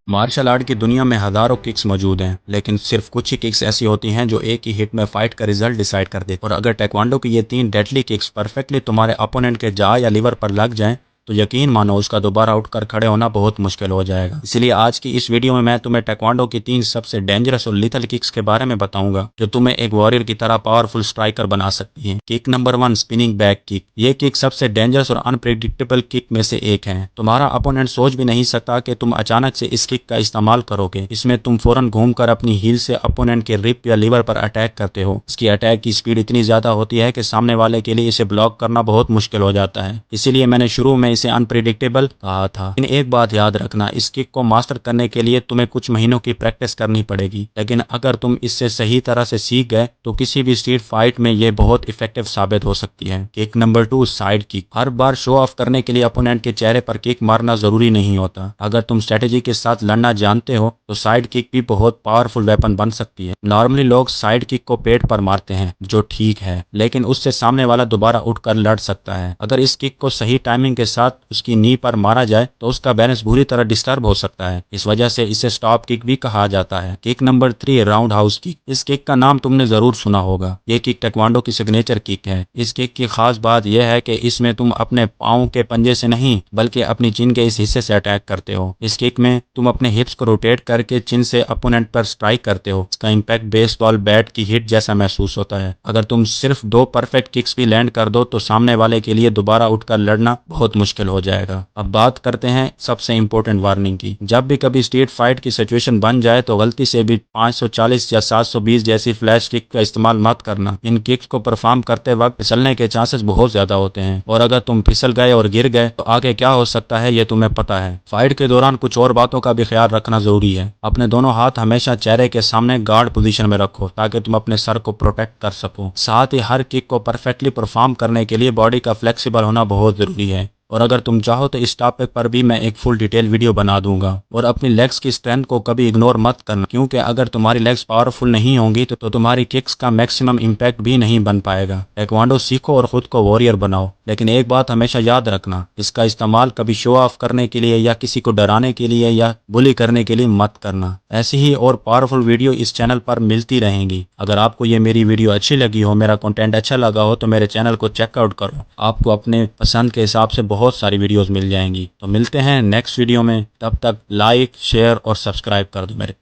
Martial art की दुनिया में हजारों किक्स मौजूद हैं, लेकिन सिर्फ कुछ ही किक्स ऐसी होती हैं जो एक ही हिट में फाइट का रिजल्ट डिसाइड कर देती। और अगर टेक्वांडो की ये 3 डेडली किक्स परफेक्टली तुम्हारे अपोनेंट के जाह या लीवर पर लग जाएं, तो यकीन मानो उसका दोबारा उठकर खड़े होना बहुत मुश्किल हो जाएगा। इसलिए आज की इस वीडियो में मैं तुम्हें टेक्वांडो की 3 सबसे डेंजरस और लीथल किक्स के बारे में बताऊंगा, जो तुम्हें एक वॉरियर की तरह पावरफुल स्ट्राइकर बना सकती है। Kick number 1, spinning back kick. ये किक सबसे डेंजरस और अनप्रेडिक्टेबल किक में से एक है। तुम्हारा अपोनेंट सोच भी नहीं सकता कि तुम अचानक से इस किक का इस्तेमाल करोगे। इसमें तुम फौरन घूमकर अपनी हील से अपोनेंट के रिप या लीवर पर अटैक करते हो। इसकी अटैक की स्पीड इतनी ज्यादा होती है कि सामने वाले के लिए इसे ब्लॉक करना बहुत मुश्किल हो जाता है। इसीलिए मैंने शुरू में इसे अनप्रिडिक्टेबल कहा था। लेकिन एक बात याद रखना, इस किक को मास्टर करने के लिए तुम्हें कुछ महीनों की प्रैक्टिस करनी पड़ेगी, लेकिन अगर तुम इससे सही तरह से सीख गए तो किसी भी स्ट्रीट फाइट में ये बहुत इफेक्टिव साबित हो सकती है। Kick number 2, side kick. हर बार शो ऑफ करने के लिए अपोनेंट के चेहरे पर किक मारना जरूरी नहीं होता। अगर तुम स्ट्रेटेजी के साथ लड़ना जानते हो तो साइड किक भी बहुत पावरफुल वेपन बन सकती है। नॉर्मली लोग साइड किक को पेट पर मारते हैं, जो ठीक है, लेकिन उससे सामने वाला दोबारा उठकर लड़ सकता है। अगर इस किक को सही टाइमिंग के साथ उसकी नी पर मारा जाए तो उसका बैलेंस बुरी तरह डिस्टर्ब हो सकता है। इस वजह से इसे स्टॉप किक भी कहा जाता है। Kick number 3, round house kick. इस किक का नाम तुमने जरूर सुना होगा। ये किक टेक्वांडो की सिग्नेचर किक है। इस किक की खास बात यह है कि इसमें तुम अपने पाँव के पंजे से नहीं, बल्कि अपनी चिन के इस हिस्से से अटैक करते हो। इस किक में तुम अपने हिप्स को रोटेट करके चिन से अपोनेंट पर स्ट्राइक करते हो। इसका इम्पैक्ट बेसबॉल बैट की हिट जैसा महसूस होता है। अगर तुम सिर्फ 2 परफेक्ट किक्स भी लैंड कर दो तो सामने वाले के लिए दोबारा उठकर लड़ना बहुत मुश्किल हो जाएगा। अब बात करते हैं सबसे इंपॉर्टेंट वार्निंग की। जब भी कभी स्ट्रीट फाइट की सिचुएशन बन जाए तो गलती से भी 540 या 720 जैसी फ्लैश किक का इस्तेमाल मत करना। इन किक्स को परफॉर्म करते वक्त फिसलने के चांसेस बहुत ज्यादा होते हैं, और अगर तुम फिसल गए और गिर गए तो आगे क्या हो सकता है ये तुम्हें पता है। फाइट के दौरान कुछ और बातों का भी ख्याल रखना जरूरी है। अपने दोनों हाथ हमेशा चेहरे के सामने गार्ड पोजीशन में रखो, ताकि तुम अपने सर को प्रोटेक्ट कर सको। साथ ही हर किक को परफेक्टली परफॉर्म करने के लिए बॉडी का फ्लेक्सिबल होना बहुत जरूरी है। और अगर तुम चाहो तो इस टॉपिक पर भी मैं एक फुल डिटेल वीडियो बना दूंगा। और अपनी लेग्स की स्ट्रेंथ को कभी इग्नोर मत करना, क्योंकि अगर तुम्हारी लेग्स पावरफुल नहीं होंगी तो तुम्हारी किक्स का मैक्सिमम इम्पैक्ट भी नहीं बन पाएगा। टेक्वांडो सीखो और खुद को वॉरियर बनाओ, लेकिन एक बात हमेशा याद रखना, इसका इस्तेमाल कभी शो ऑफ करने के लिए या किसी को डराने के लिए या बुली करने के लिए मत करना। ऐसी ही और पावरफुल वीडियो इस चैनल पर मिलती रहेंगी। अगर आपको ये मेरी वीडियो अच्छी लगी हो, मेरा कंटेंट अच्छा लगा हो, तो मेरे चैनल को चेकआउट करो। आपको अपने पसंद के हिसाब से बहुत सारी वीडियोस मिल जाएंगी। तो मिलते हैं नेक्स्ट वीडियो में, तब तक लाइक, शेयर और सब्सक्राइब कर दो मेरे।